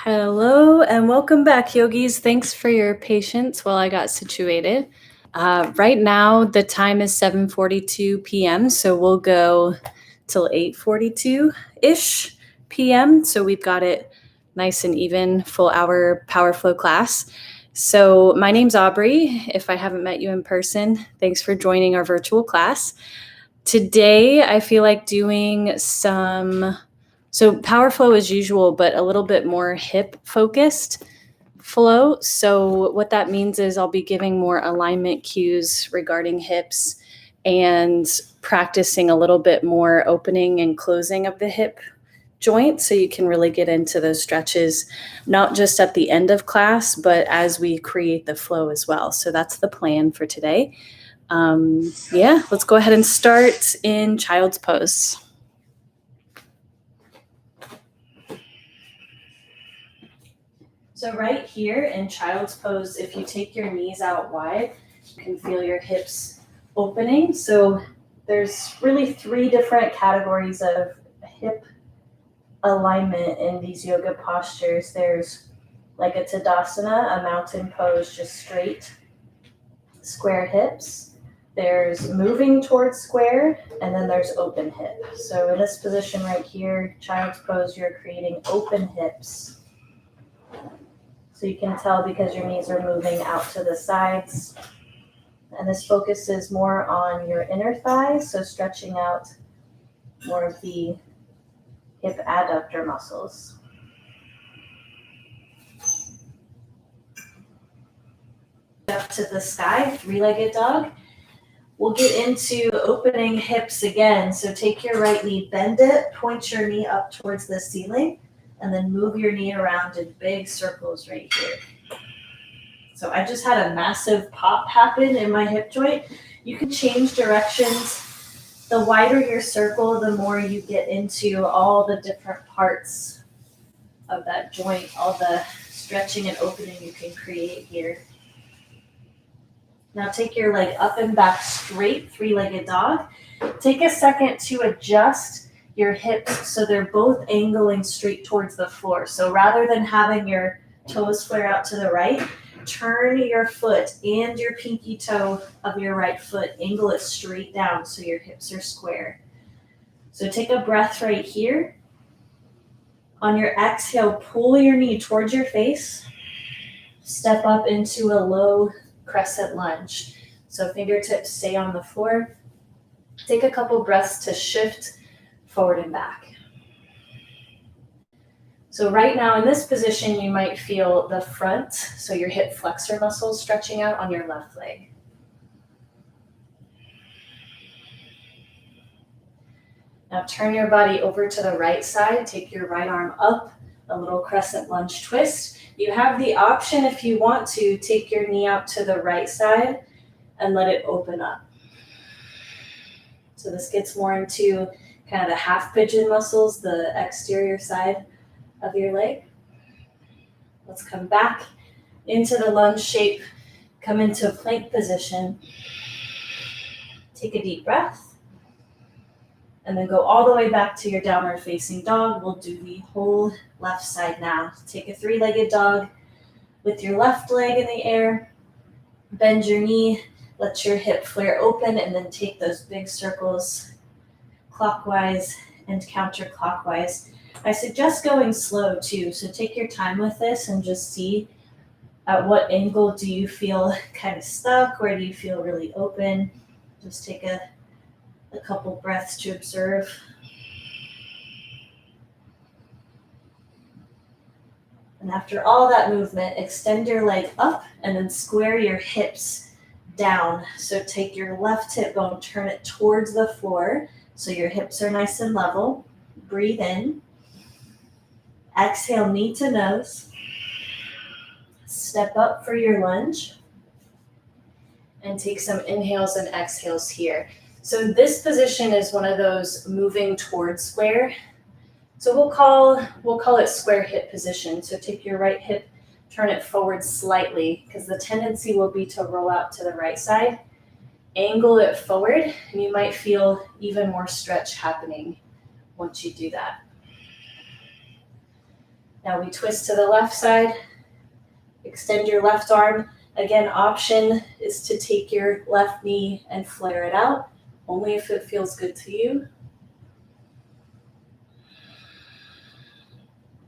Hello and welcome back, yogis. Thanks for your patience while I got situated. Right now, the time is 7:42 p.m., so we'll go till 8:42-ish p.m. So we've got it nice and even, full hour power flow class. So my name's Aubrey. If I haven't met you in person, thanks for joining our virtual class. Today, I feel like doing so power flow as usual, but a little bit more hip focused flow. So what that means is I'll be giving more alignment cues regarding hips and practicing a little bit more opening and closing of the hip joint so you can really get into those stretches, not just at the end of class, but as we create the flow as well. So that's the plan for today. Let's go ahead and start in child's pose. So right here in child's pose, if you take your knees out wide, you can feel your hips opening. So there's really three different categories of hip alignment in these yoga postures. There's like a Tadasana, a mountain pose, just straight square hips. There's moving towards square, and then there's open hip. So in this position right here, child's pose, you're creating open hips. So you can tell because your knees are moving out to the sides. And this focuses more on your inner thighs, so stretching out more of the hip adductor muscles. Up to the sky, three-legged dog. We'll get into opening hips again. So take your right knee, bend it, point your knee up towards the ceiling, and then move your knee around in big circles right here. So I just had a massive pop happen in my hip joint. You can change directions. The wider your circle, the more you get into all the different parts of that joint, all the stretching and opening you can create here. Now take your leg up and back straight, three-legged dog. Take a second to adjust your hips so they're both angling straight towards the floor. So rather than having your toes flare out to the right, turn your foot and your pinky toe of your right foot, angle it straight down so your hips are square. So take a breath right here. On your exhale, pull your knee towards your face. Step up into a low crescent lunge. So fingertips stay on the floor. Take a couple breaths to shift forward and back. So right now in this position, you might feel the front, so your hip flexor muscles stretching out on your left leg. Now turn your body over to the right side. Take your right arm up, a little crescent lunge twist. You have the option, if you want to, take your knee out to the right side and let it open up. So this gets more into kind of the half pigeon muscles, the exterior side of your leg. Let's come back into the lunge shape, come into a plank position. Take a deep breath, and then go all the way back to your downward facing dog. We'll do the whole left side now. Take a three-legged dog with your left leg in the air. Bend your knee, let your hip flare open, and then take those big circles clockwise and counterclockwise. I suggest going slow too, so take your time with this and just see at what angle do you feel kind of stuck, where do you feel really open. Just take a couple breaths to observe. And after all that movement, extend your leg up and then square your hips down. So take your left hip bone, turn it towards the floor so your hips are nice and level. Breathe in. Exhale, knee to nose. Step up for your lunge. And take some inhales and exhales here. So this position is one of those moving towards square. So we'll call it square hip position. So take your right hip, turn it forward slightly, because the tendency will be to roll out to the right side. Angle it forward, and you might feel even more stretch happening once you do that. Now we twist to the left side, extend your left arm. Again, option is to take your left knee and flare it out, only if it feels good to you.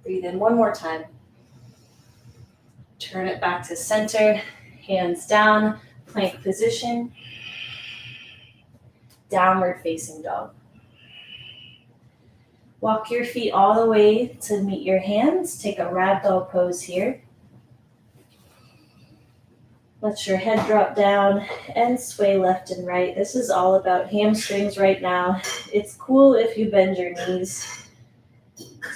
Breathe in one more time. Turn it back to center, hands down, plank position, downward facing dog. Walk your feet all the way to meet your hands. Take a ragdoll pose here. Let your head drop down and sway left and right. This is all about hamstrings right now. It's cool if you bend your knees.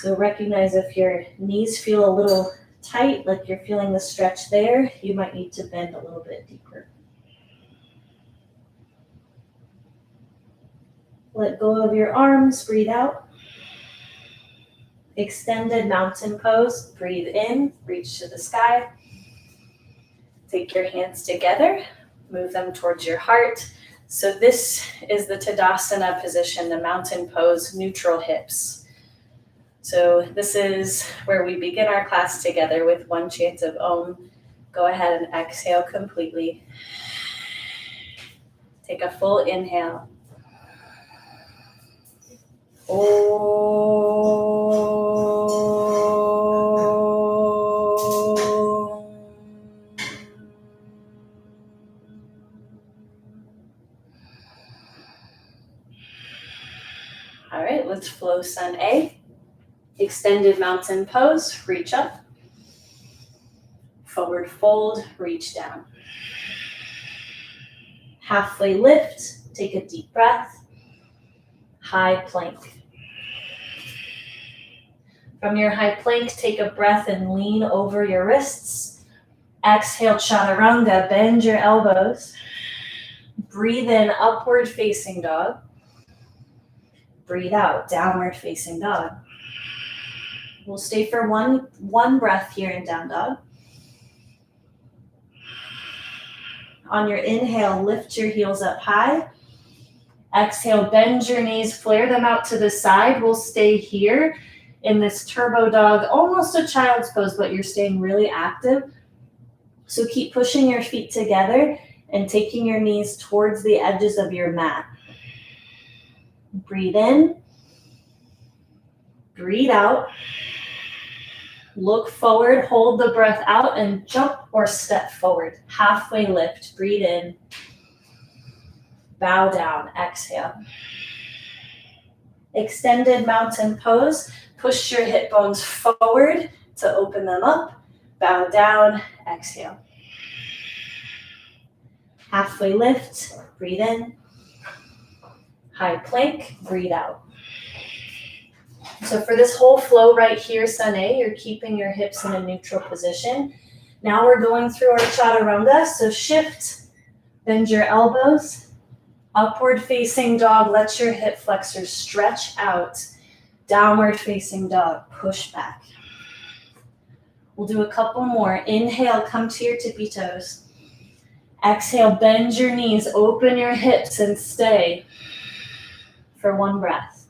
So recognize if your knees feel a little tight, like you're feeling the stretch there, you might need to bend a little bit deeper. Let go of your arms, breathe out. Extended mountain pose, breathe in, reach to the sky. Take your hands together, move them towards your heart. So this is the Tadasana position, the mountain pose, neutral hips. So this is where we begin our class together with one chant of Om. Go ahead and exhale completely. Take a full inhale. All right, let's flow Sun A. Extended mountain pose, reach up. Forward fold, reach down. Halfway lift, take a deep breath. High plank. From your high plank, take a breath and lean over your wrists. Exhale, chaturanga, bend your elbows. Breathe in, upward facing dog. Breathe out, downward facing dog. We'll stay for one breath here in down dog. On your inhale, lift your heels up high. Exhale, bend your knees, flare them out to the side. We'll stay here in this turbo dog, almost a child's pose, but you're staying really active. So keep pushing your feet together and taking your knees towards the edges of your mat. Breathe in. Breathe out. Look forward, hold the breath out, and jump or step forward. Halfway lift, breathe in. Bow down, exhale. Extended mountain pose. Push your hip bones forward to open them up. Bow down, exhale. Halfway lift, breathe in. High plank, breathe out. So for this whole flow right here, Sun A, you're keeping your hips in a neutral position. Now we're going through our chaturanga. So shift, bend your elbows. Upward facing dog, let your hip flexors stretch out. Downward facing dog, push back. We'll do a couple more. Inhale, come to your tippy toes. Exhale, bend your knees, open your hips and stay for one breath.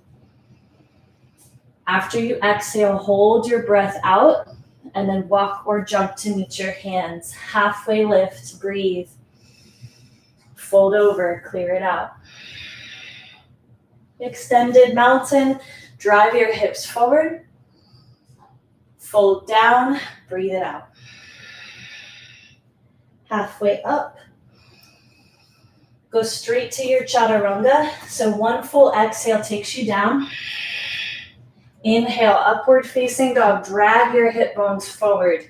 After you exhale, hold your breath out and then walk or jump to meet your hands. Halfway lift, breathe. Fold over, clear it out. Extended mountain, drive your hips forward. Fold down, breathe it out. Halfway up. Go straight to your chaturanga. So one full exhale takes you down. Inhale, upward facing dog. Drag your hip bones forward.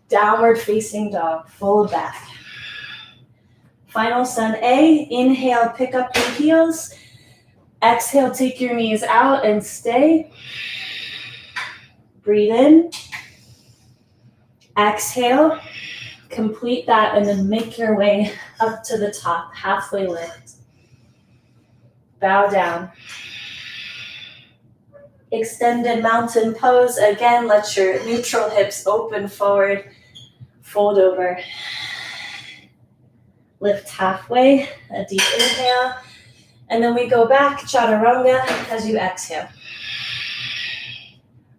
Downward facing dog. Fold back. Final Sun A. Inhale, pick up your heels. Exhale, take your knees out and stay. Breathe in. Exhale. Complete that and then make your way up to the top. Halfway lift. Bow down. Extended mountain pose. Again, let your neutral hips open forward. Fold over. Lift halfway. A deep inhale. And then we go back, chaturanga, as you exhale.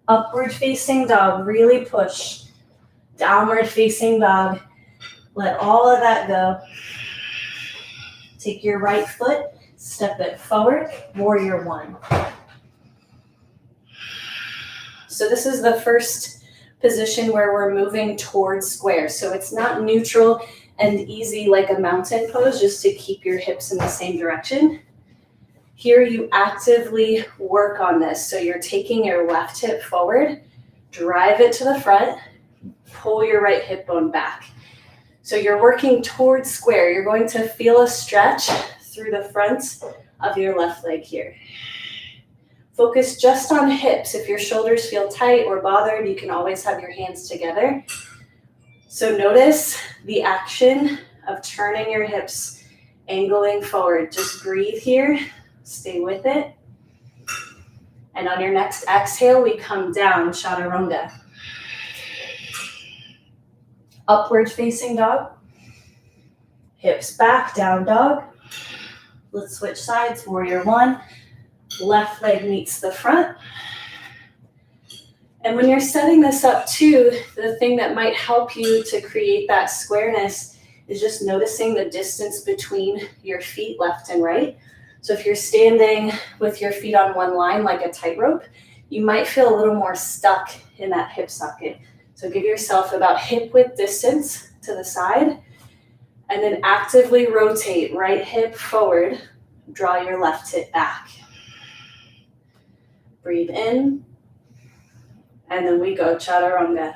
Upward facing dog, really push. Downward facing dog, let all of that go. Take your right foot, step it forward, warrior one. So this is the first position where we're moving towards square. So it's not neutral and easy like a mountain pose, just to keep your hips in the same direction. Here you actively work on this. So you're taking your left hip forward, drive it to the front, pull your right hip bone back. So you're working towards square. You're going to feel a stretch through the front of your left leg here. Focus just on hips. If your shoulders feel tight or bothered, you can always have your hands together. So notice the action of turning your hips, angling forward. Just breathe here. Stay with it. And on your next exhale, we come down, chaturanga. Upward facing dog. Hips back, down dog. Let's switch sides, warrior one. Left leg meets the front. And when you're setting this up too, the thing that might help you to create that squareness is just noticing the distance between your feet, left and right. So if you're standing with your feet on one line like a tightrope, you might feel a little more stuck in that hip socket. So give yourself about hip width distance to the side, and then actively rotate right hip forward, draw your left hip back. Breathe in, and then we go chaturanga.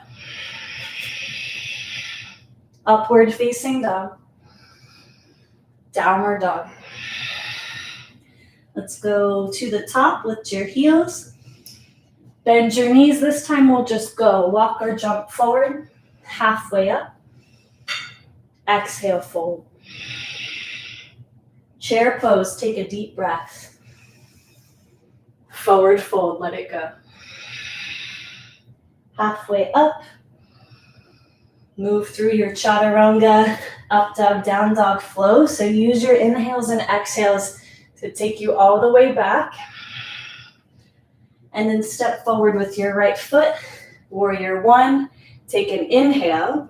Upward facing dog, downward dog. Let's go to the top, lift your heels. Bend your knees. This time we'll just go walk or jump forward, halfway up. Exhale, fold. Chair pose, take a deep breath. Forward fold, let it go. Halfway up. Move through your chaturanga, up dog, down dog flow. So use your inhales and exhales to take you all the way back. And then step forward with your right foot, warrior one. Take an inhale.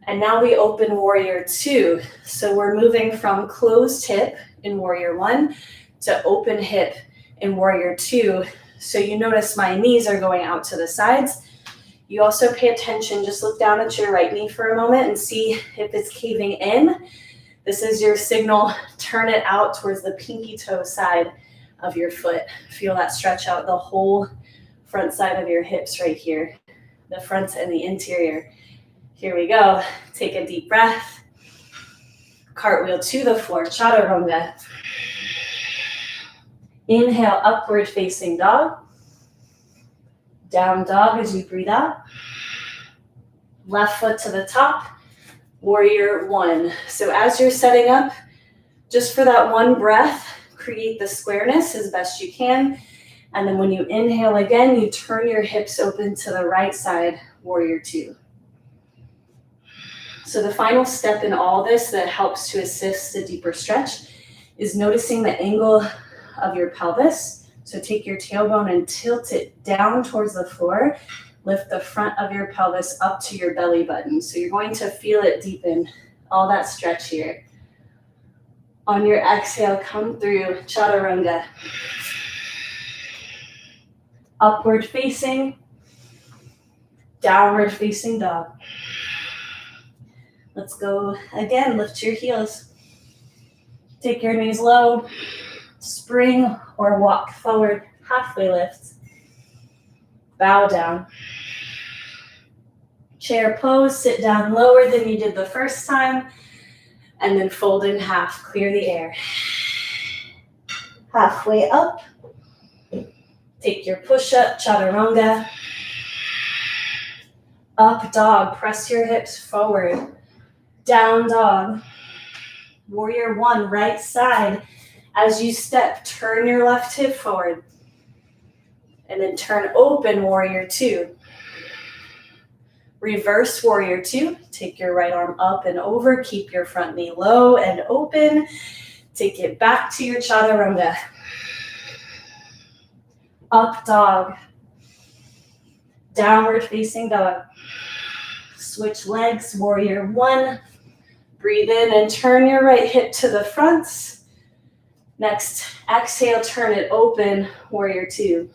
And now we open warrior two. So we're moving from closed hip in warrior one to open hip in warrior two. So you notice my knees are going out to the sides. You also pay attention, just look down at your right knee for a moment and see if it's caving in. This is your signal, turn it out towards the pinky toe side of your foot. Feel that stretch out the whole front side of your hips right here, the front and the interior. Here we go. Take a deep breath. Cartwheel to the floor, chaturanga. Inhale, upward facing dog. Down dog as you breathe out. Left foot to the top, warrior one. So as you're setting up, just for that one breath, create the squareness as best you can. And then when you inhale again, you turn your hips open to the right side, warrior two. So the final step in all this that helps to assist a deeper stretch is noticing the angle of your pelvis. So take your tailbone and tilt it down towards the floor. Lift the front of your pelvis up to your belly button. So you're going to feel it deepen, all that stretch here. On your exhale, come through chaturanga. Upward facing, downward facing dog. Let's go again, lift your heels. Take your knees low, spring or walk forward, halfway lift. Bow down. Chair pose, sit down lower than you did the first time, and then fold in half, clear the air. Halfway up. Take your push-up, chaturanga. Up dog, press your hips forward. Down dog. Warrior one, right side. As you step, turn your left hip forward. And then turn open, warrior two. Reverse warrior two. Take your right arm up and over. Keep your front knee low and open. Take it back to your chaturanga. Up dog. Downward facing dog. Switch legs, warrior one. Breathe in and turn your right hip to the front. Next, exhale, turn it open, warrior two.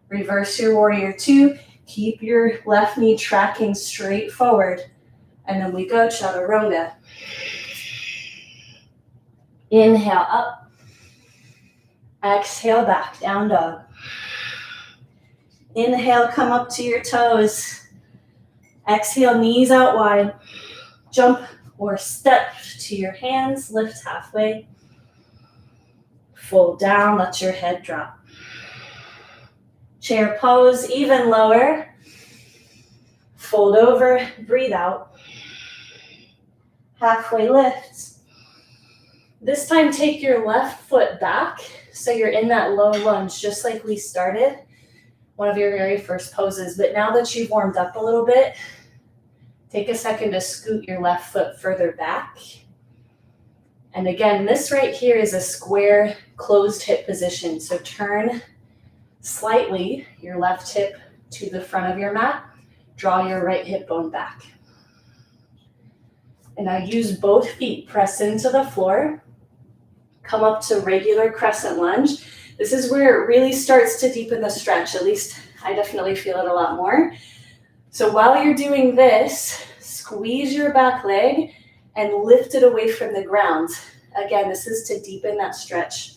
Reverse your warrior two. Keep your left knee tracking straight forward. And then we go chaturanga. Inhale up. Exhale back, down dog. Inhale, come up to your toes. Exhale, knees out wide. Jump or step to your hands, lift halfway. Fold down, let your head drop. Chair pose, even lower. Fold over, breathe out. Halfway lift. This time take your left foot back so you're in that low lunge just like we started. One of your very first poses, but now that you've warmed up a little bit, take a second to scoot your left foot further back. And again, this right here is a square closed hip position. So turn slightly your left hip to the front of your mat. Draw your right hip bone back. And now use both feet, press into the floor. Come up to regular crescent lunge. This is where it really starts to deepen the stretch. At least I definitely feel it a lot more. So while you're doing this, squeeze your back leg and lift it away from the ground. Again, this is to deepen that stretch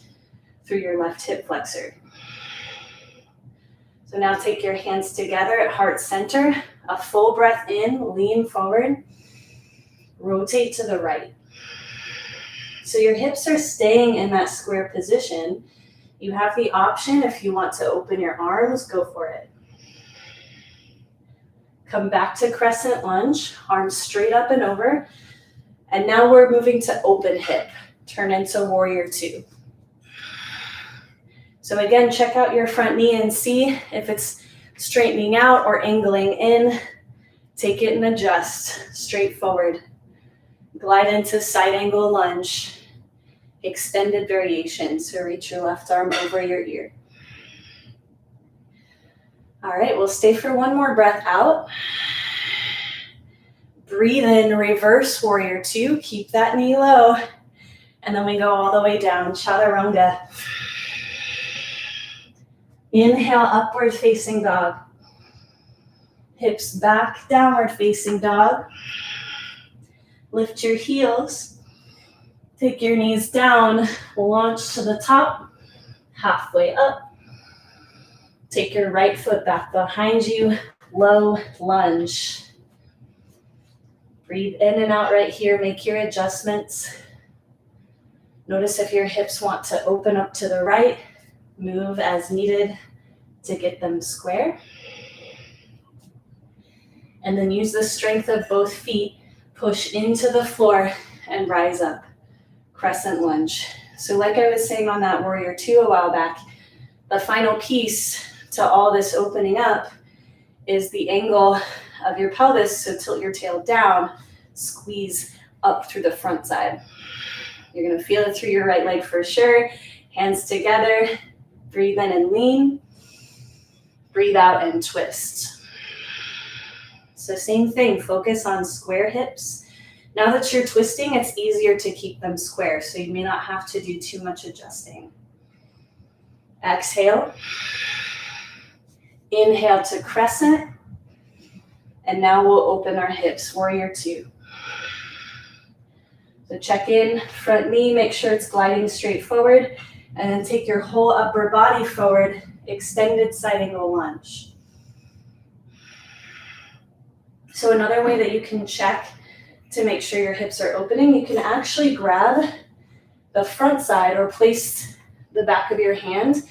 through your left hip flexor. So now take your hands together at heart center. A full breath in, lean forward. Rotate to the right. So your hips are staying in that square position. You have the option, if you want to open your arms, go for it. Come back to crescent lunge, arms straight up and over. And now we're moving to open hip. Turn into warrior two. So again, check out your front knee and see if it's straightening out or angling in. Take it and adjust, straight forward. Glide into side angle lunge. Extended variation, so reach your left arm over your ear. All right, we'll stay for one more breath out. Breathe in, reverse warrior two. Keep that knee low. And then we go all the way down, chaturanga. Inhale, upward facing dog. Hips back, downward facing dog. Lift your heels. Take your knees down, launch to the top, halfway up. Take your right foot back behind you, low lunge. Breathe in and out right here, make your adjustments. Notice if your hips want to open up to the right, move as needed to get them square. And then use the strength of both feet, push into the floor and rise up. Crescent lunge. So like I was saying on that warrior two a while back, the final piece to all this opening up is the angle of your pelvis. So tilt your tail down, squeeze up through the front side. You're gonna feel it through your right leg for sure. Hands together, breathe in and lean. Breathe out and twist. So same thing, focus on square hips. Now that you're twisting, it's easier to keep them square, so you may not have to do too much adjusting. Exhale. Inhale to crescent. And now we'll open our hips, warrior two. So check in, front knee, make sure it's gliding straight forward, and then take your whole upper body forward, extended side angle lunge. So another way that you can check to make sure your hips are opening, you can actually grab the front side or place the back of your hand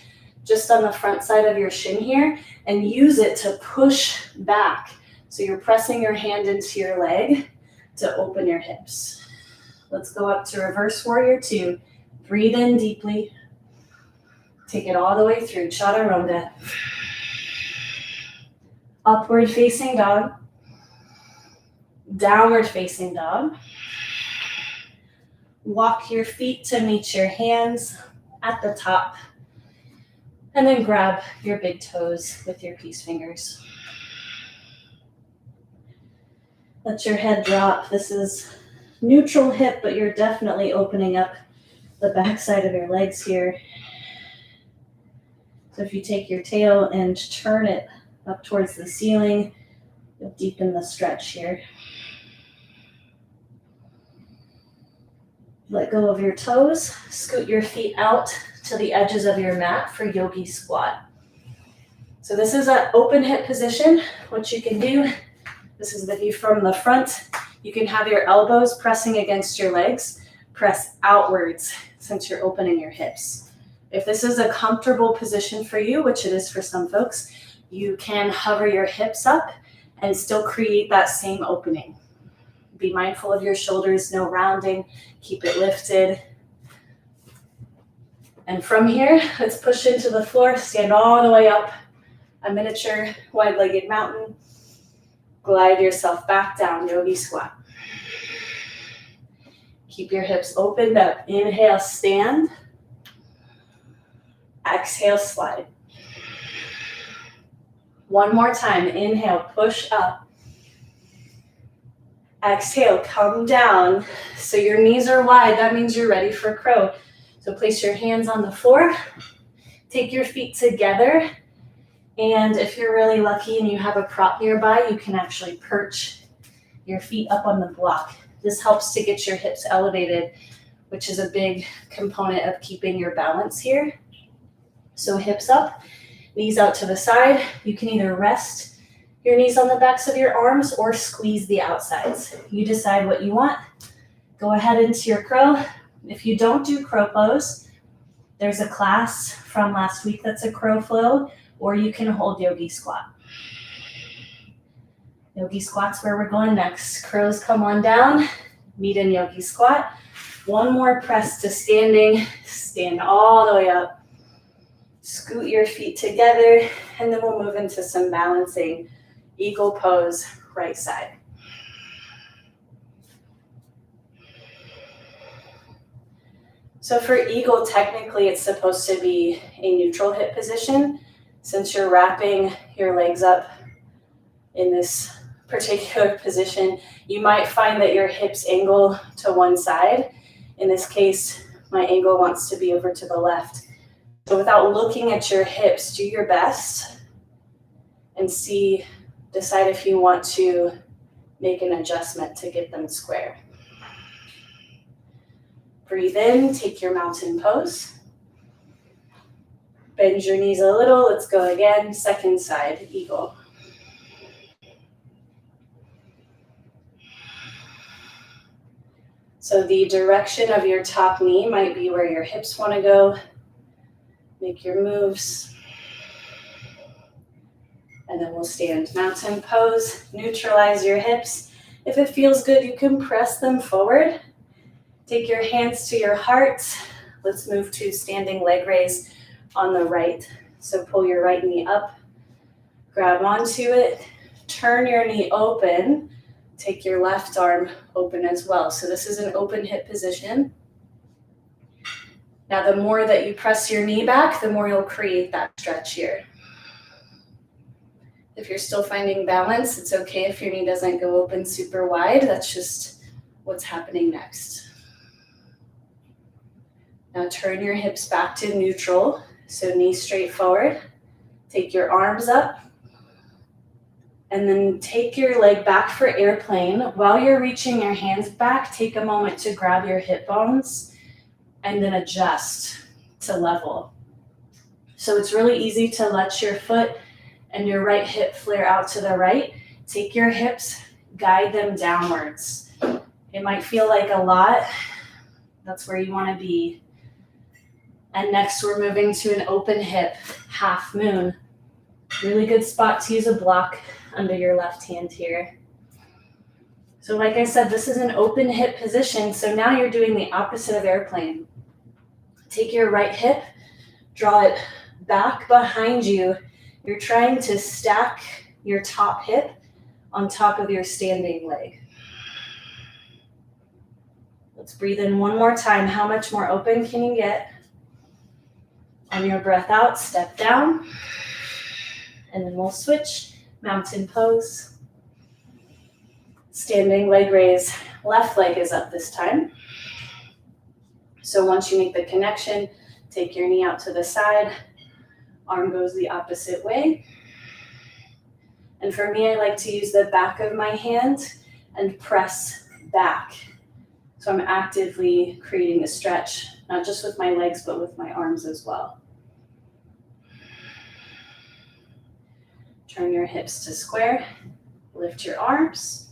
just on the front side of your shin here and use it to push back. So you're pressing your hand into your leg to open your hips. Let's go up to reverse warrior two. Breathe in deeply. Take it all the way through, chaturanga. Upward facing dog. Downward facing dog. Walk your feet to meet your hands at the top. And then grab your big toes with your peace fingers. Let your head drop. This is neutral hip, but you're definitely opening up the backside of your legs here. So if you take your tail and turn it up towards the ceiling, you'll deepen the stretch here. Let go of your toes, scoot your feet out to the edges of your mat for yogi squat. So this is an open hip position. What you can do, this is the view from the front. You can have your elbows pressing against your legs, press outwards since you're opening your hips. If this is a comfortable position for you, which it is for some folks, you can hover your hips up and still create that same opening. Be mindful of your shoulders, no rounding, keep it lifted. And from here, let's push into the floor, stand all the way up, a miniature wide-legged mountain. Glide yourself back down, yogi squat. Keep your hips opened up. Inhale, stand. Exhale, slide. One more time. Inhale, push up. Exhale, come down. So your knees are wide. That means you're ready for crow. So place your hands on the floor. Take your feet together. And if you're really lucky and you have a prop nearby, you can actually perch your feet up on the block. This helps to get your hips elevated, which is a big component of keeping your balance here. So hips up, knees out to the side. You can either rest your knees on the backs of your arms or squeeze the outsides. You decide what you want. Go ahead into your crow. If you don't do crow pose, there's a class from last week that's a crow flow, or you can hold yogi squat. Yogi squat's where we're going next. Crows come on down, meet in yogi squat. One more press to standing, stand all the way up. Scoot your feet together, and then we'll move into some balancing. Eagle pose, right side. So for eagle, technically it's supposed to be a neutral hip position. Since you're wrapping your legs up in this particular position, you might find that your hips angle to one side. In this case, my angle wants to be over to the left. So without looking at your hips, do your best and decide if you want to make an adjustment to get them square. Breathe in, take your mountain pose. Bend your knees a little, let's go again. Second side, eagle. So the direction of your top knee might be where your hips want to go. Make your moves. And then we'll stand mountain pose, neutralize your hips. If it feels good, you can press them forward. Take your hands to your heart. Let's move to standing leg raise on the right. So pull your right knee up, grab onto it, turn your knee open, take your left arm open as well. So this is an open hip position. Now the more that you press your knee back, the more you'll create that stretch here. If you're still finding balance, it's okay if your knee doesn't go open super wide. That's just what's happening next. Now turn your hips back to neutral. So knees straight forward. Take your arms up. And then take your leg back for airplane. While you're reaching your hands back, take a moment to grab your hip bones and then adjust to level. So it's really easy to let your foot and your right hip flare out to the right. Take your hips, guide them downwards. It might feel like a lot. That's where you want to be. And next we're moving to an open hip, half moon. Really good spot to use a block under your left hand here. So like I said, this is an open hip position. So now you're doing the opposite of airplane. Take your right hip, draw it back behind you. You're trying to stack your top hip on top of your standing leg. Let's breathe in one more time. How much more open can you get? On your breath out, step down. And then we'll switch, mountain pose. Standing leg raise, left leg is up this time. So once you make the connection, take your knee out to the side, arm goes the opposite way. And for me, I like to use the back of my hand and press back. So I'm actively creating a stretch, not just with my legs, but with my arms as well. Turn your hips to square, lift your arms.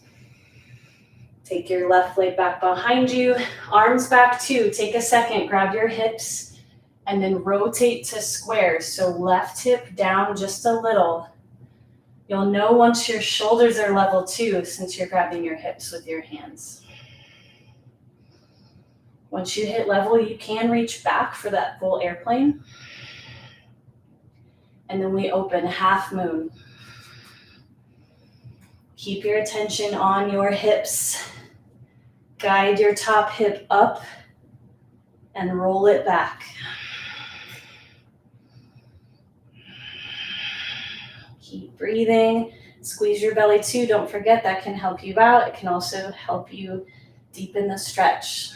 Take your left leg back behind you, arms back too. Take a second, grab your hips, and then rotate to square. So left hip down just a little. You'll know once your shoulders are level too, since you're grabbing your hips with your hands. Once you hit level, you can reach back for that full airplane. And then we open half moon. Keep your attention on your hips. Guide your top hip up and roll it back. Keep breathing. Squeeze your belly too. Don't forget that can help you out. It can also help you deepen the stretch.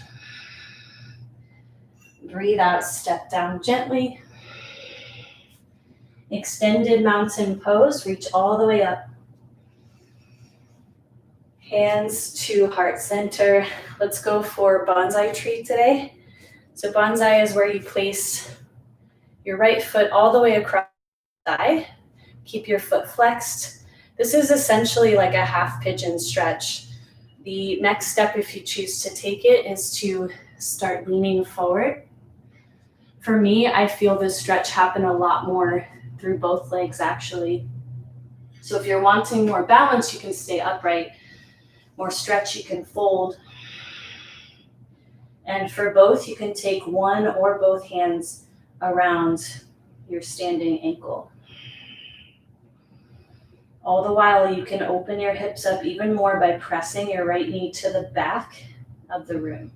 Breathe out, step down gently. Extended mountain pose, reach all the way up. Hands to heart center. Let's go for bonsai tree today. So bonsai is where you place your right foot all the way across the thigh. Keep your foot flexed. This is essentially like a half pigeon stretch. The next step, if you choose to take it, is to start leaning forward. For me, I feel this stretch happen a lot more through both legs actually. So if you're wanting more balance, you can stay upright. More stretch, you can fold. And for both, you can take one or both hands around your standing ankle. All the while, you can open your hips up even more by pressing your right knee to the back of the room.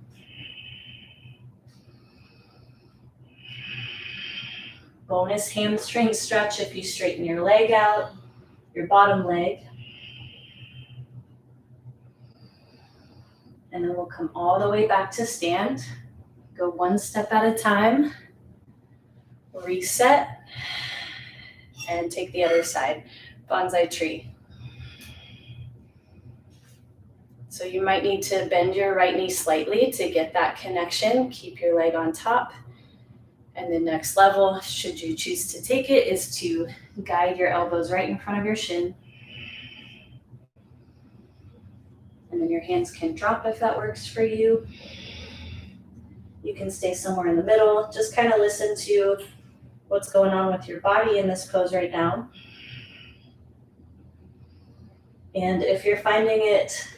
Bonus hamstring stretch if you straighten your leg out, your bottom leg. And then we'll come all the way back to stand. Go one step at a time. Reset. And take the other side. Bonsai tree. So you might need to bend your right knee slightly to get that connection. Keep your leg on top. And the next level, should you choose to take it, is to guide your elbows right in front of your shin. And then your hands can drop if that works for you. You can stay somewhere in the middle. Just kind of listen to what's going on with your body in this pose right now. And if you're finding it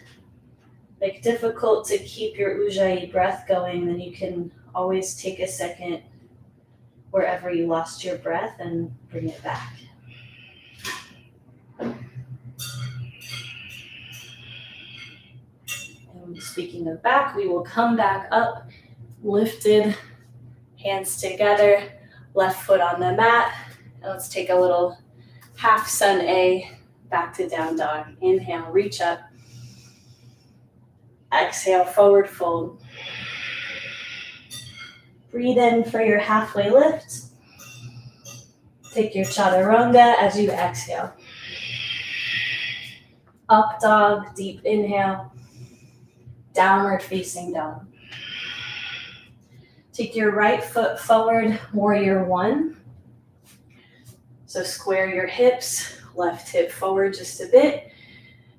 like difficult to keep your Ujjayi breath going, then you can always take a second wherever you lost your breath and bring it back. And speaking of back, we will come back up, lifted, hands together, left foot on the mat. And let's take a little half sun A, back to down dog. Inhale, reach up. Exhale, forward fold. Breathe in for your halfway lift. Take your chaturanga as you exhale. Up dog, deep inhale. Downward facing dog. Take your right foot forward, warrior one. So square your hips, left hip forward just a bit,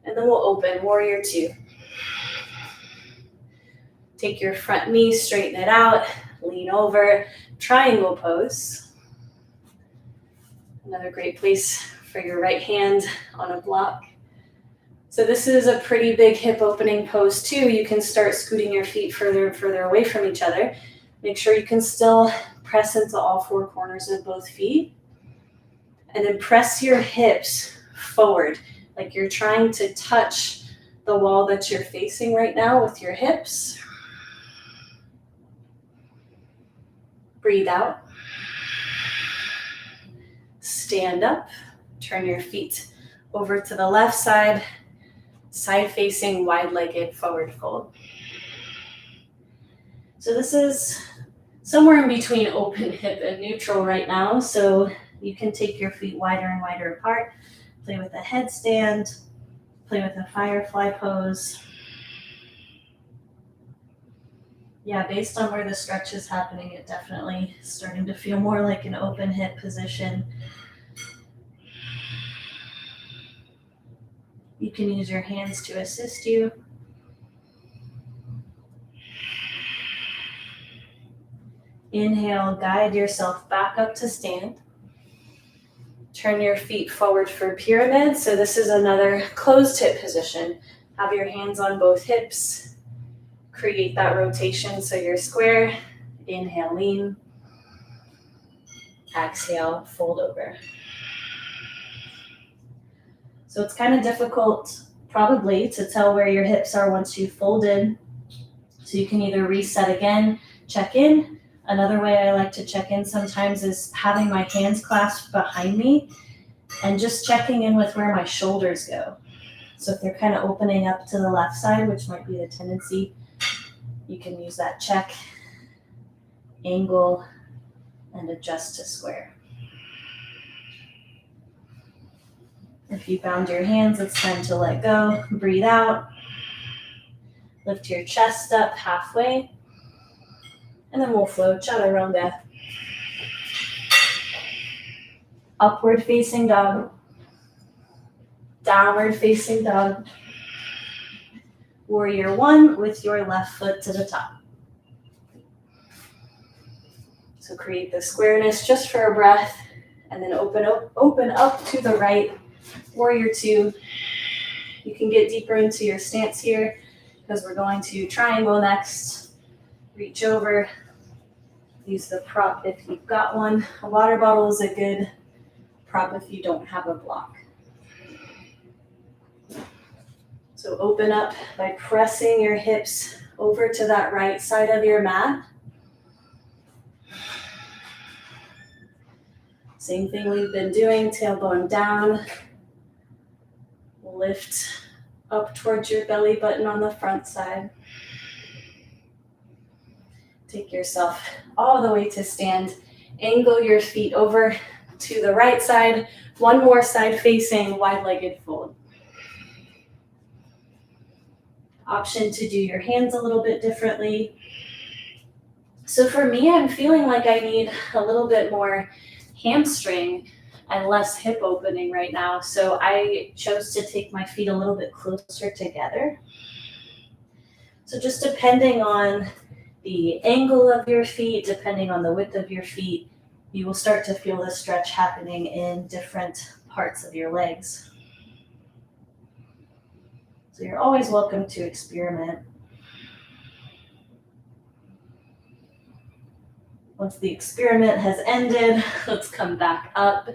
and then we'll open warrior two. Take your front knee, straighten it out, lean over, triangle pose. Another great place for your right hand on a block. So this is a pretty big hip opening pose too. You can start scooting your feet further and further away from each other. Make sure you can still press into all four corners of both feet. And then press your hips forward, like you're trying to touch the wall that you're facing right now with your hips. Breathe out. stand up, turn your feet over to the left side, side facing, wide-legged forward fold. So this is somewhere in between open hip and neutral right now. So you can take your feet wider and wider apart, play with a headstand, play with a firefly pose. Yeah, based on where the stretch is happening, it definitely is starting to feel more like an open hip position. You can use your hands to assist you. Inhale, guide yourself back up to stand. Turn your feet forward for pyramid. So this is another closed hip position. Have your hands on both hips. Create that rotation so you're square. Inhale, lean. Exhale, fold over. So it's kind of difficult probably to tell where your hips are once you've folded. So you can either reset again, check in. Another way I like to check in sometimes is having my hands clasped behind me and just checking in with where my shoulders go. So if they're kind of opening up to the left side, which might be the tendency, you can use that check, angle, and adjust to square. If you found your hands, it's time to let go. Breathe out. Lift your chest up halfway. And then we'll flow chaturanga. Upward facing dog. Downward facing dog. Warrior one with your left foot to the top. So create the squareness just for a breath. And then open up to the right. Warrior two. You can get deeper into your stance here because we're going to triangle next. Reach over. Use the prop if you've got one. A water bottle is a good prop if you don't have a block. So open up by pressing your hips over to that right side of your mat. Same thing we've been doing, tailbone down. Lift up towards your belly button on the front side. Take yourself all the way to stand. Angle your feet over to the right side. One more side facing, wide-legged fold. Option to do your hands a little bit differently. So for me, I'm feeling like I need a little bit more hamstring and less hip opening right now. So I chose to take my feet a little bit closer together. So just depending on the angle of your feet, depending on the width of your feet, you will start to feel the stretch happening in different parts of your legs. So you're always welcome to experiment. Once the experiment has ended, let's come back up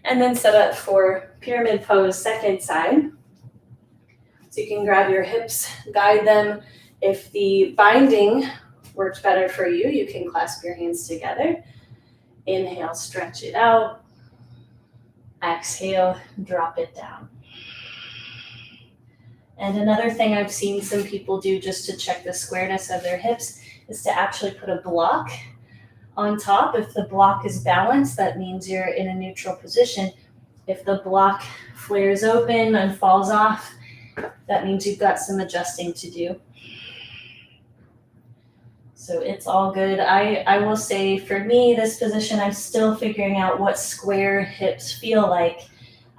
and then set up for pyramid pose, second side. So you can grab your hips, guide them. If the binding works better for you, you can clasp your hands together. Inhale, stretch it out. Exhale, drop it down. And another thing I've seen some people do just to check the squareness of their hips is to actually put a block on top. If the block is balanced, that means you're in a neutral position. If the block flares open and falls off, that means you've got some adjusting to do. So it's all good. I will say for me, this position, I'm still figuring out what square hips feel like.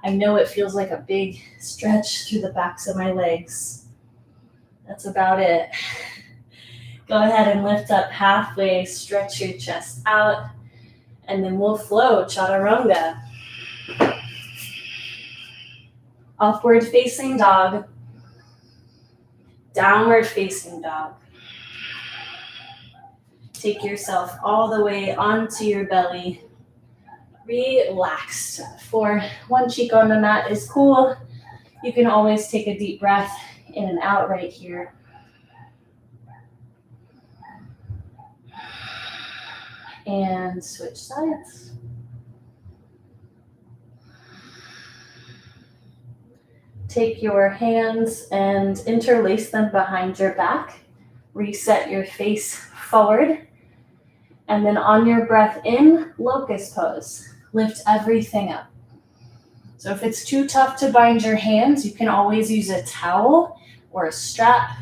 I know it feels like a big stretch through the backs of my legs. That's about it. Go ahead and lift up halfway, stretch your chest out, and then we'll flow chaturanga. Upward facing dog, downward facing dog. Take yourself all the way onto your belly. Relax. For one cheek on the mat is cool. You can always take a deep breath in and out right here. And switch sides. Take your hands and interlace them behind your back. Reset your face forward. And then on your breath in, locust pose. Lift everything up. So if it's too tough to bind your hands, you can always use a towel or a strap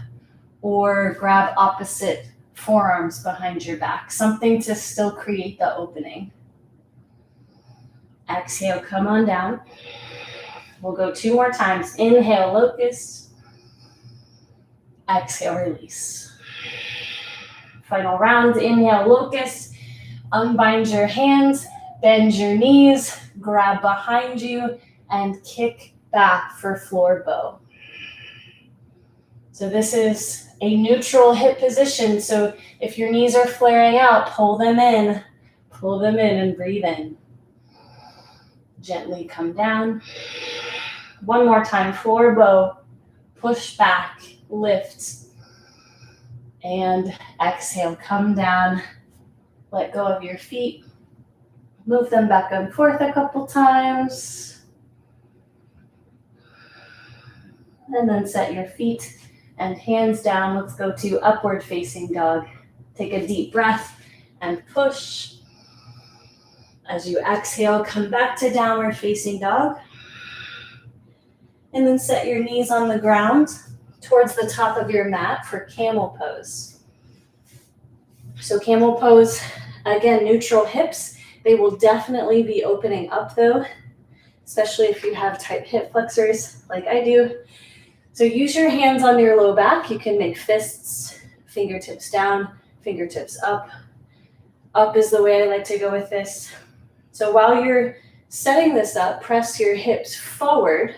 or grab opposite forearms behind your back. Something to still create the opening. Exhale, come on down. We'll go 2 more times. Inhale, locust. Exhale, release. Final round. Inhale, locust. Unbind your hands, bend your knees, grab behind you, and kick back for floor bow. So this is a neutral hip position. So if your knees are flaring out, pull them in and breathe in. Gently come down. 1 more time, floor bow, push back, lift, and exhale, come down, let go of your feet, move them back and forth a couple times, and then set your feet and hands down. Let's go to upward facing dog. Take a deep breath and push. As you exhale, come back to downward facing dog. And then set your knees on the ground towards the top of your mat for camel pose. So camel pose, again, neutral hips. They will definitely be opening up though, especially if you have tight hip flexors like I do. So use your hands on your low back. You can make fists, fingertips down, fingertips up. Up is the way I like to go with this. So while you're setting this up, press your hips forward,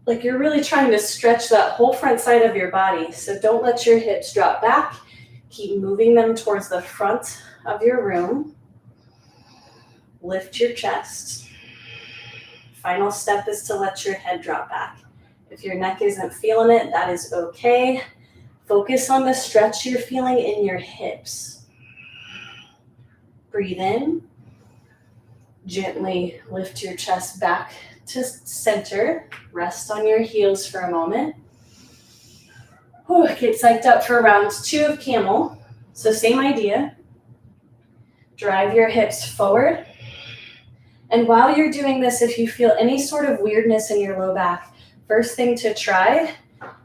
like you're really trying to stretch that whole front side of your body. So don't let your hips drop back. Keep moving them towards the front of your room. Lift your chest. Final step is to let your head drop back. If your neck isn't feeling it, that is okay. Focus on the stretch you're feeling in your hips. Breathe in. Gently lift your chest back to center. Rest on your heels for a moment. Get psyched up for round 2 of camel. So same idea. Drive your hips forward. And while you're doing this, if you feel any sort of weirdness in your low back, first thing to try,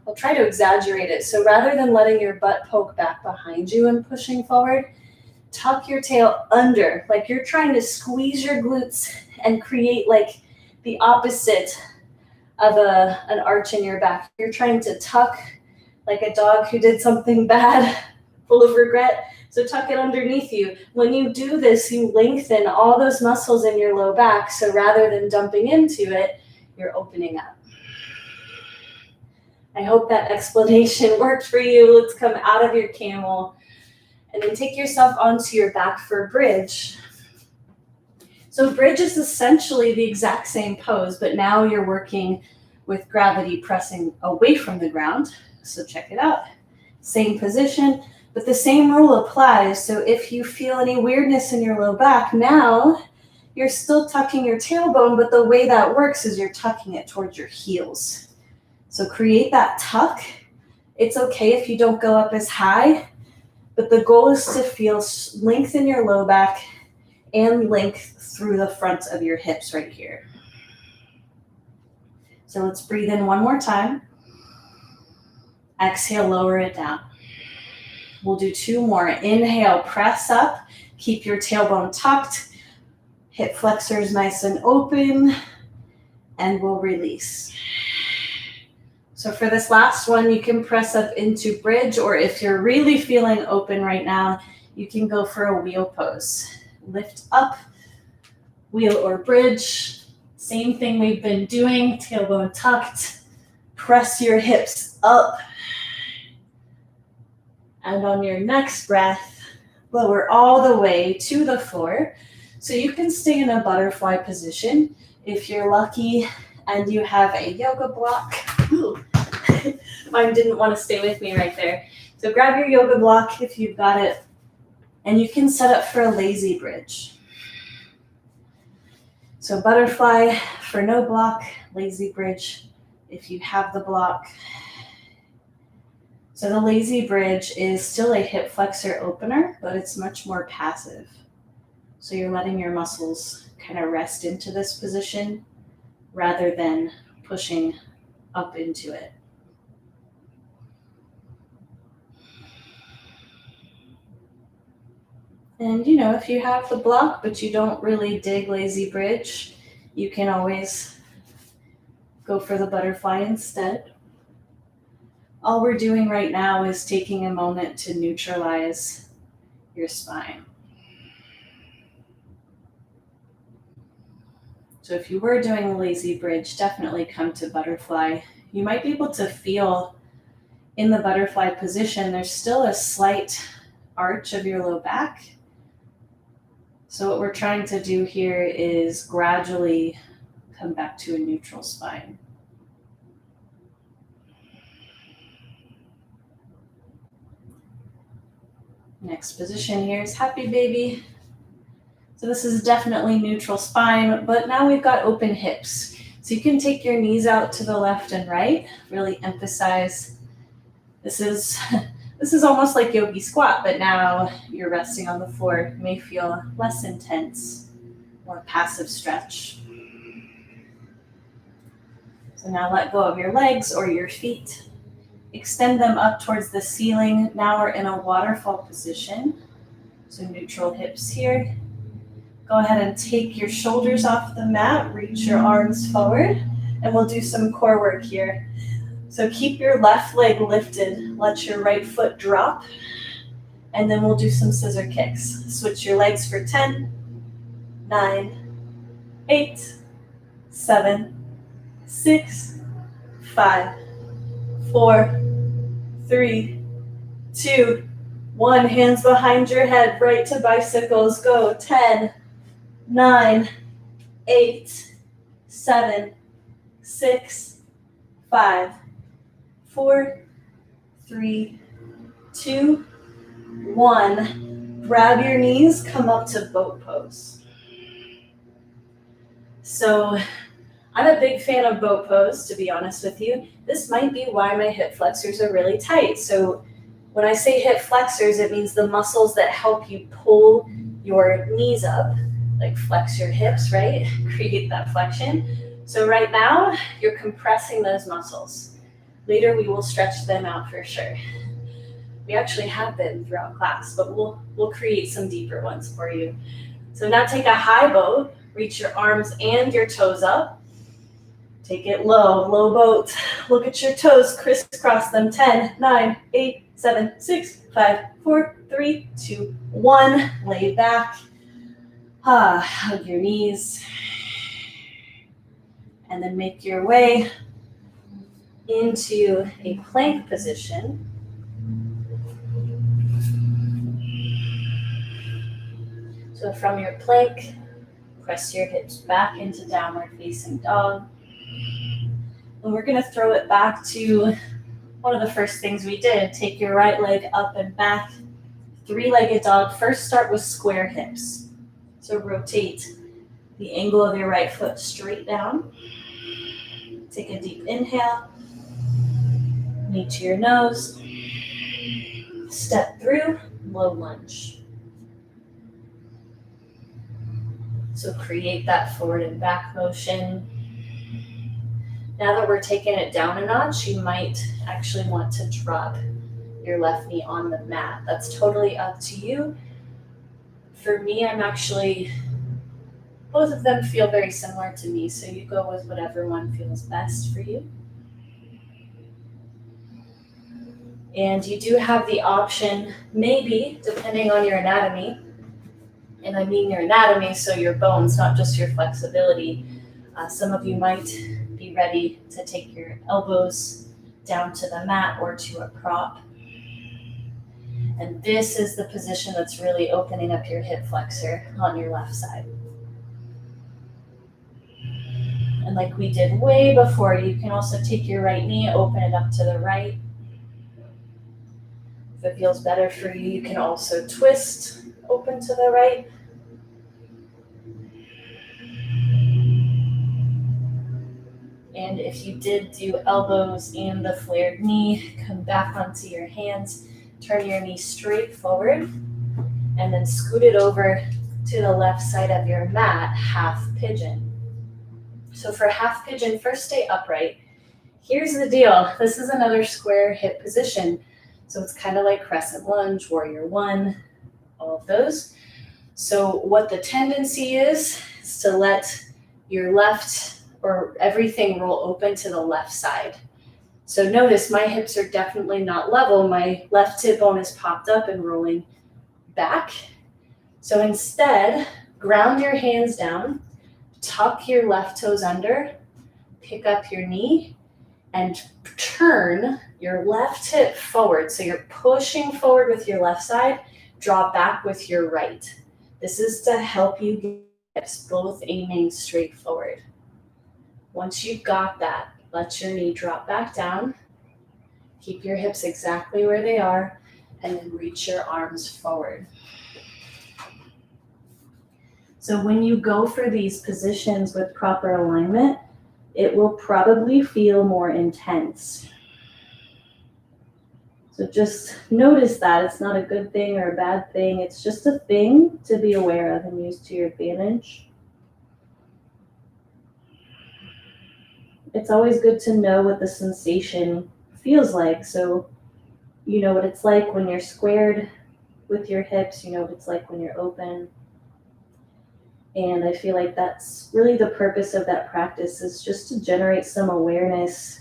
I'll try to exaggerate it. So rather than letting your butt poke back behind you and pushing forward, tuck your tail under, like you're trying to squeeze your glutes and create like the opposite of an arch in your back. You're trying to tuck like a dog who did something bad, full of regret. So tuck it underneath you. When you do this, you lengthen all those muscles in your low back. So rather than dumping into it, you're opening up. I hope that explanation worked for you. Let's come out of your camel and then take yourself onto your back for bridge. So bridge is essentially the exact same pose, but now you're working with gravity pressing away from the ground. So check it out. Same position, but the same rule applies. So if you feel any weirdness in your low back, now you're still tucking your tailbone, but the way that works is you're tucking it towards your heels. So create that tuck. It's okay if you don't go up as high, but the goal is to feel length in your low back and length through the front of your hips right here. So let's breathe in 1 more time. Exhale, lower it down. We'll do 2 more. Inhale, press up. Keep your tailbone tucked. Hip flexors nice and open. And we'll release. So for this last one, you can press up into bridge, or if you're really feeling open right now, you can go for a wheel pose. Lift up, wheel or bridge. Same thing we've been doing, tailbone tucked. Press your hips up. And on your next breath, lower all the way to the floor. So you can stay in a butterfly position. If you're lucky and you have a yoga block. Mine didn't want to stay with me right there. So grab your yoga block if you've got it. And you can set up for a lazy bridge. So butterfly for no block, lazy bridge if you have the block. So the lazy bridge is still a hip flexor opener, but it's much more passive. So you're letting your muscles kind of rest into this position rather than pushing up into it. And if you have the block, but you don't really dig lazy bridge, you can always go for the butterfly instead. All we're doing right now is taking a moment to neutralize your spine. So if you were doing a lazy bridge, definitely come to butterfly. You might be able to feel in the butterfly position, there's still a slight arch of your low back. So what we're trying to do here is gradually come back to a neutral spine. Next position here is happy baby. So this is definitely neutral spine, but now we've got open hips. So you can take your knees out to the left and right, really emphasize this is almost like yogi squat, but now you're resting on the floor. It may feel less intense, more passive stretch. So now let go of your legs or your feet. Extend them up towards the ceiling. Now we're in a waterfall position. So neutral hips here. Go ahead and take your shoulders off the mat, reach your arms forward, and we'll do some core work here. So keep your left leg lifted, let your right foot drop, and then we'll do some scissor kicks. Switch your legs for 10, 9, 8, 7, 6, 5, 4, 3, 2, 1. Hands behind your head, right to bicycles. Go. 10, 9, 8, 7, 6, 5, 4, 3, 2, 1. Grab your knees, come up to boat pose. So I'm a big fan of boat pose, to be honest with you. This might be why my hip flexors are really tight. So when I say hip flexors, it means the muscles that help you pull your knees up, like flex your hips, right? Create that flexion. So right now, you're compressing those muscles. Later, we will stretch them out for sure. We actually have been throughout class, but we'll create some deeper ones for you. So now take a high boat, reach your arms and your toes up. Take it low, low boat. Look at your toes, crisscross them. 10, 9, 8, 7, 6, 5, 4, 3, 2, 1. Lay back. Hug your knees. And then make your way into a plank position. So from your plank, press your hips back into downward facing dog. And we're going to throw it back to one of the first things we did. Take your right leg up and back. Three-legged dog. First start with square hips. So rotate the angle of your right foot straight down. Take a deep inhale. Knee to your nose. Step through, low lunge. So create that forward and back motion. Now that we're taking it down a notch, you might actually want to drop your left knee on the mat. That's totally up to you. For me, both of them feel very similar to me, so you go with whatever one feels best for you. And you do have the option, maybe, depending on your anatomy, and I mean your anatomy, so your bones, not just your flexibility. Some of you might be ready to take your elbows down to the mat or to a prop. And this is the position that's really opening up your hip flexor on your left side. And like we did way before, you can also take your right knee, open it up to the right. If it feels better for you, you can also twist, open to the right. And And if you did do elbows and the flared knee, come back onto your hands, turn your knee straight forward, and then scoot it over to the left side of your mat, half pigeon. So for half pigeon, first stay upright. Here's the deal. This is another square hip position. So it's kind of like crescent lunge, warrior one, all of those. So what the tendency is to let your left or everything roll open to the left side. So notice my hips are definitely not level. My left hip bone is popped up and rolling back. So instead, ground your hands down, tuck your left toes under, pick up your knee, and turn your left hip forward. So you're pushing forward with your left side, draw back with your right. This is to help you get hips both aiming straight forward. Once you've got that, let your knee drop back down. Keep your hips exactly where they are, and then reach your arms forward. So when you go for these positions with proper alignment, it will probably feel more intense. So just notice that. It's not a good thing or a bad thing. It's just a thing to be aware of and use to your advantage. It's always good to know what the sensation feels like. So you know what it's like when you're squared with your hips. You know what it's like when you're open. And I feel like that's really the purpose of that practice, is just to generate some awareness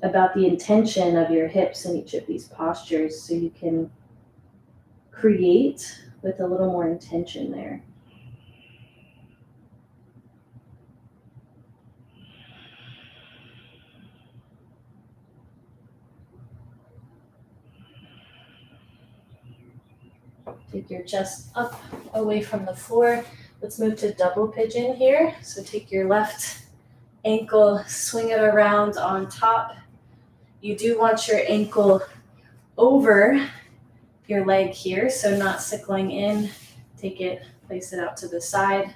about the intention of your hips in each of these postures, so you can create with a little more intention there. Take your chest up away from the floor. Let's move to double pigeon here. So take your left ankle, swing it around on top. You do want your ankle over your leg here, so not sickling in. Take it, place it out to the side.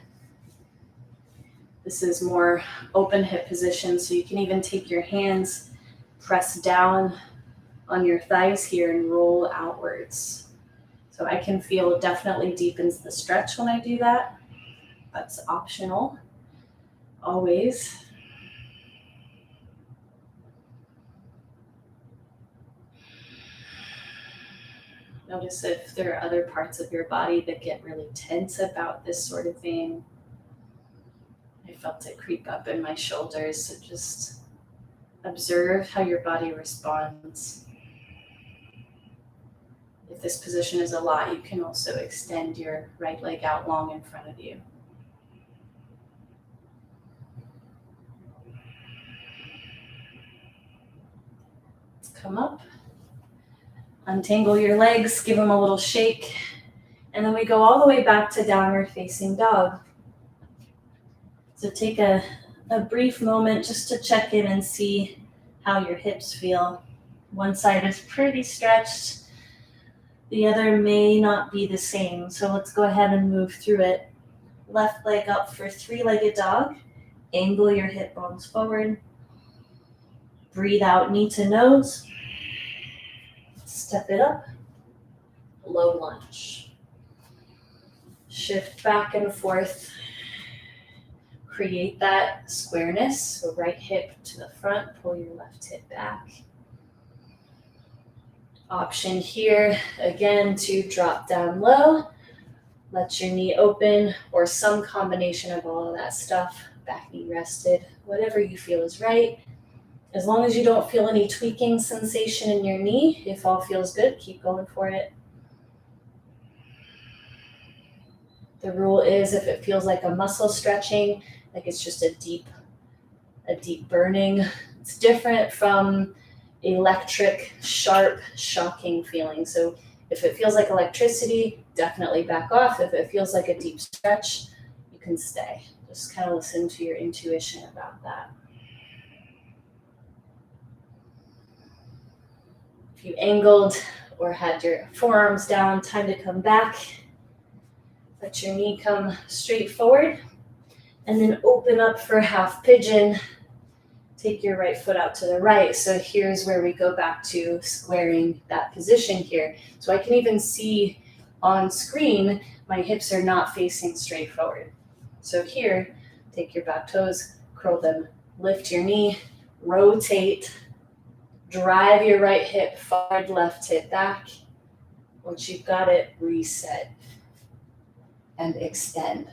This is more open hip position, so you can even take your hands, press down on your thighs here and roll outwards. So I can feel it definitely deepens the stretch when I do that. That's optional, always. Notice if there are other parts of your body that get really tense about this sort of thing. I felt it creep up in my shoulders, so just observe how your body responds. If this position is a lot, you can also extend your right leg out long in front of you. Let's come up. Untangle your legs, give them a little shake, and then we go all the way back to downward facing dog. So take a brief moment just to check in and see how your hips feel. One side is pretty stretched, the other may not be the same, so let's go ahead and move through it. Left leg up for three-legged dog, angle your hip bones forward, breathe out knee to nose. Step it up, low lunge. Shift back and forth. Create that squareness, so right hip to the front, pull your left hip back. Option here, again, to drop down low, let your knee open, or some combination of all of that stuff, back knee rested, whatever you feel is right. As long as you don't feel any tweaking sensation in your knee, if all feels good, keep going for it. The rule is if it feels like a muscle stretching, like it's just a deep burning, it's different from electric, sharp, shocking feeling. So if it feels like electricity, definitely back off. If it feels like a deep stretch, you can stay. Just kind of listen to your intuition about that. If you angled or had your forearms down, time to come back. Let your knee come straight forward and then open up for half pigeon. take your right foot out to the right. So here's where we go back to squaring that position here. So I can even see on screen, my hips are not facing straight forward. So here, take your back toes, curl them, lift your knee, rotate, drive your right hip forward, left hip back. Once you've got it, reset and extend.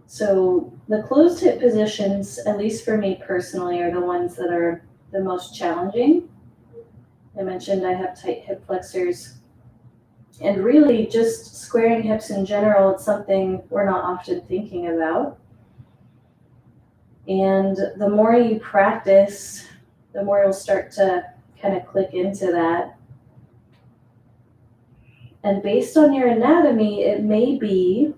So the closed hip positions, at least for me personally, are the ones that are the most challenging. I mentioned I have tight hip flexors. And really just squaring hips in general, it's something we're not often thinking about. And the more you practice, the more you'll start to kind of click into that. And based on your anatomy, it may be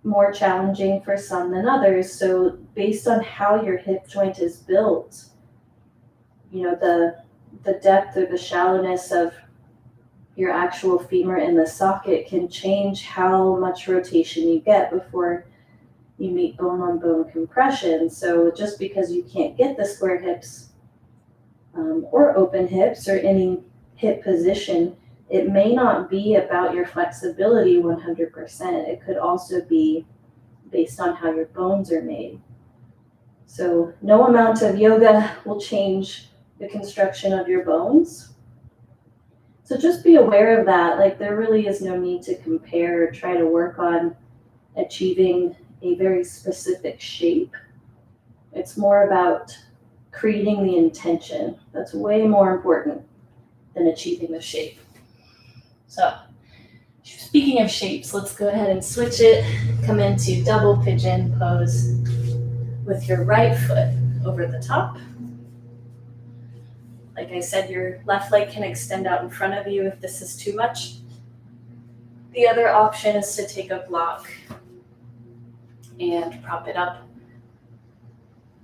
more challenging for some than others. So based on how your hip joint is built, you know, the depth or the shallowness of your actual femur in the socket can change how much rotation you get before you meet bone on bone compression. So just because you can't get the square hips or open hips or any hip position, it may not be about your flexibility 100%. It could also be based on how your bones are made. So no amount of yoga will change the construction of your bones. So just be aware of that. Like, there really is no need to compare or try to work on achieving a very specific shape. It's more about creating the intention. That's way more important than achieving the shape. So speaking of shapes, let's go ahead and switch it. Come into double pigeon pose with your right foot over the top. Like I said, your left leg can extend out in front of you if this is too much. The other option is to take a block and prop it up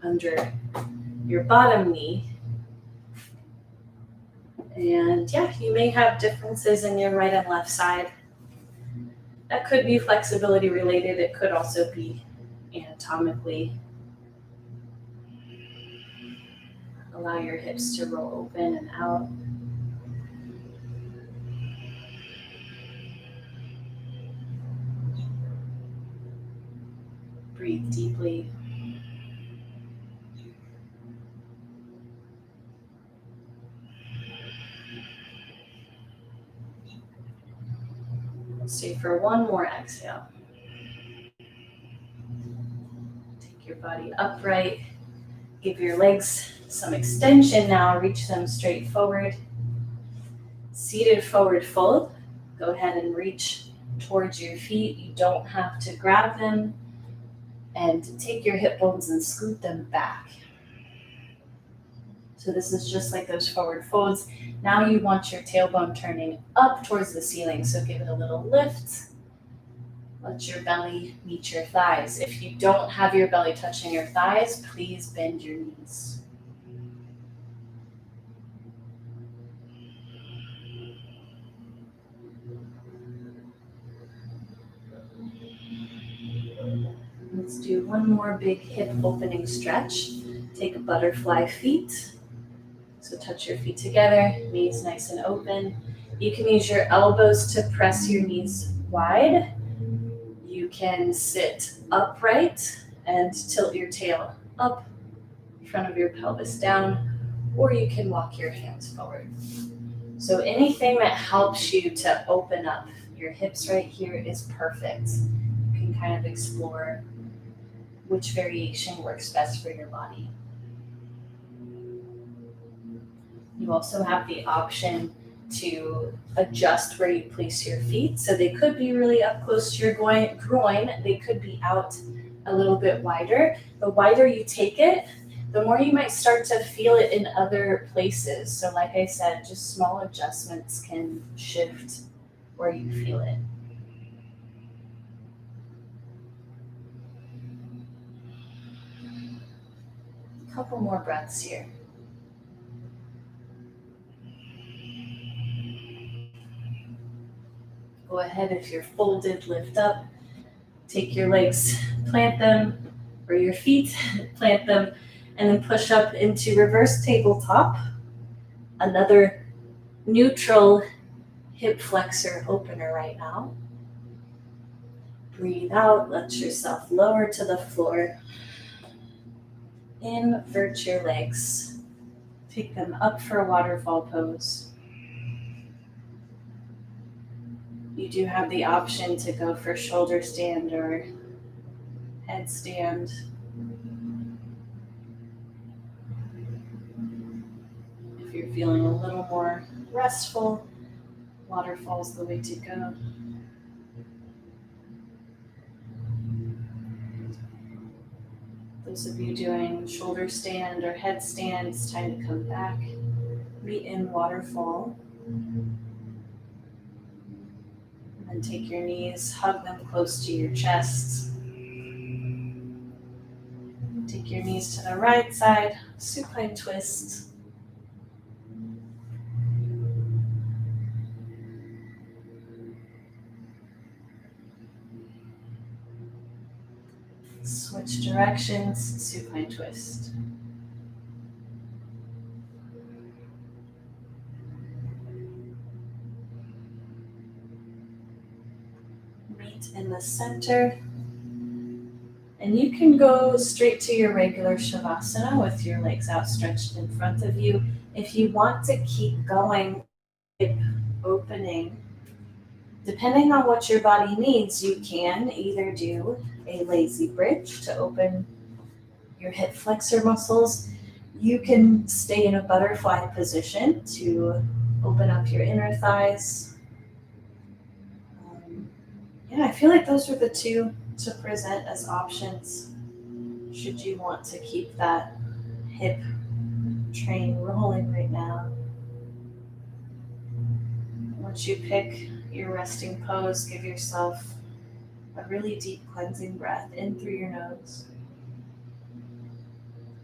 under your bottom knee. And yeah, you may have differences in your right and left side. That could be flexibility related. It could also be anatomically. Allow your hips to roll open and out. Breathe deeply. Stay for one more exhale. Take your body upright. Give your legs some extension now. Reach them straight forward. Seated forward fold. Go ahead and reach towards your feet. You don't have to grab them. And take your hip bones and scoot them back. So this is just like those forward folds. Now you want your tailbone turning up towards the ceiling. So give it a little lift. Let your belly meet your thighs. If you don't have your belly touching your thighs, please bend your knees. Let's do one more big hip opening stretch. Take a butterfly feet. So touch your feet together, knees nice and open. You can use your elbows to press your knees wide. You can sit upright and tilt your tail up in front of your pelvis down, or you can walk your hands forward. So anything that helps you to open up your hips right here is perfect. You can kind of explore which variation works best for your body. You also have the option to adjust where you place your feet. So they could be really up close to your groin. They could be out a little bit wider. The wider you take it, the more you might start to feel it in other places. So like I said, just small adjustments can shift where you feel it. A couple more breaths here. Go ahead, if you're folded, lift up. Take your legs, plant them, or your feet, plant them, and then push up into reverse tabletop. Another neutral hip flexor opener right now. Breathe out, let yourself lower to the floor. Invert your legs. Take them up for a waterfall pose. You do have the option to go for shoulder stand or headstand. If you're feeling a little more restful, waterfall's the way to go. Those of you doing shoulder stand or headstand, it's time to come back. Meet in waterfall. And then take your knees, hug them close to your chest. Take your knees to the right side, supine twist. Switch directions, supine twist. Meet in the center. And you can go straight to your regular Shavasana with your legs outstretched in front of you. If you want to keep going, hip opening, depending on what your body needs, you can either do a lazy bridge to open your hip flexor muscles. You can stay in a butterfly position to open up your inner thighs. I feel like those are the two to present as options should you want to keep that hip train rolling right now. Once you pick your resting pose, give yourself a really deep cleansing breath in through your nose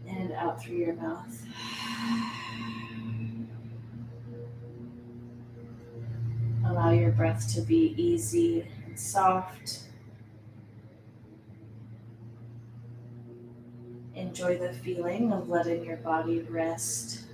and out through your mouth. Allow your breath to be easy and soft. Enjoy the feeling of letting your body rest.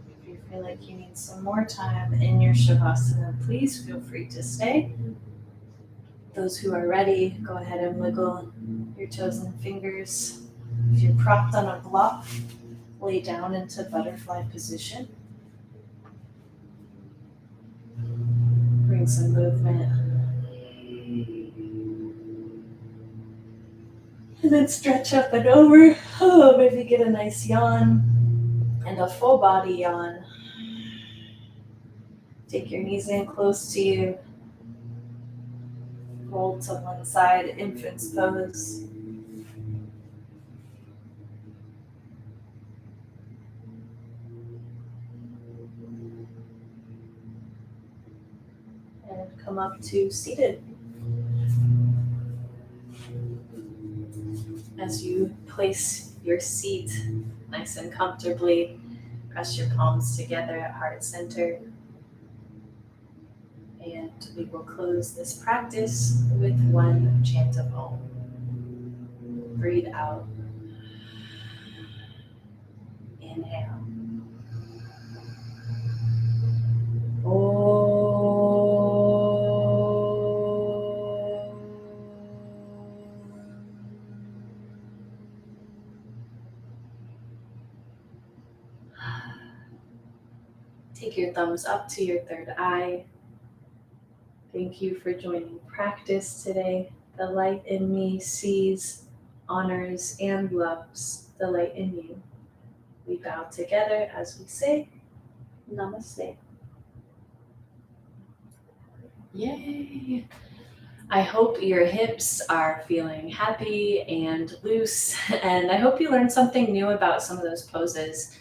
If you feel like you need some more time in your Shavasana, please feel free to stay. Those who are ready, go ahead and wiggle your toes and fingers. If you're propped on a block, lay down into butterfly position. Bring some movement. And then stretch up and over. Oh, maybe get a nice yawn and a full body yawn. Take your knees in close to you. Roll to one side, infant's pose. And come up to seated. As you place your seat nice and comfortably, press your palms together at heart center. And we will close this practice with one chant of Om. Breathe out. Inhale. Om. Take your thumbs up to your third eye. Thank you for joining practice today. The light in me sees, honors, and loves the light in you. We bow together as we say, Namaste. Yay! I hope your hips are feeling happy and loose, and I hope you learned something new about some of those poses.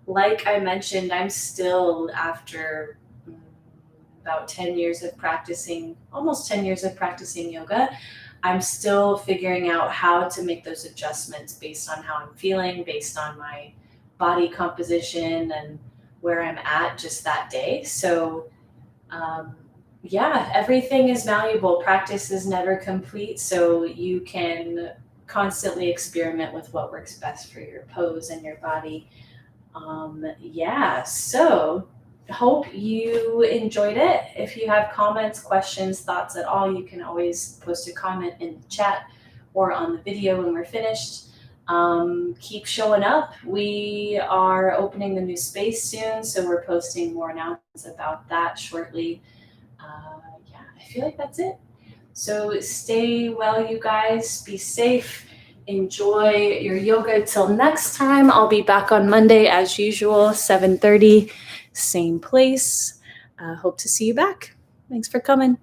Like I mentioned, I'm still, after about 10 years of practicing, almost 10 years of practicing yoga, I'm still figuring out how to make those adjustments based on how I'm feeling, based on my body composition and where I'm at just that day. So, yeah, everything is malleable. Practice is never complete, so you can constantly experiment with what works best for your pose and your body. Yeah, so hope you enjoyed it. If you have comments, questions, thoughts at all, you can always post a comment in the chat or on the video when we're finished. Keep showing up. We are opening the new space soon, so we're posting more announcements about that shortly. Yeah, I feel like that's it. So stay well, you guys. Be safe. Enjoy your yoga. Till next time, I'll be back on Monday as usual, 7:30, same place. Hope to see you back. Thanks for coming.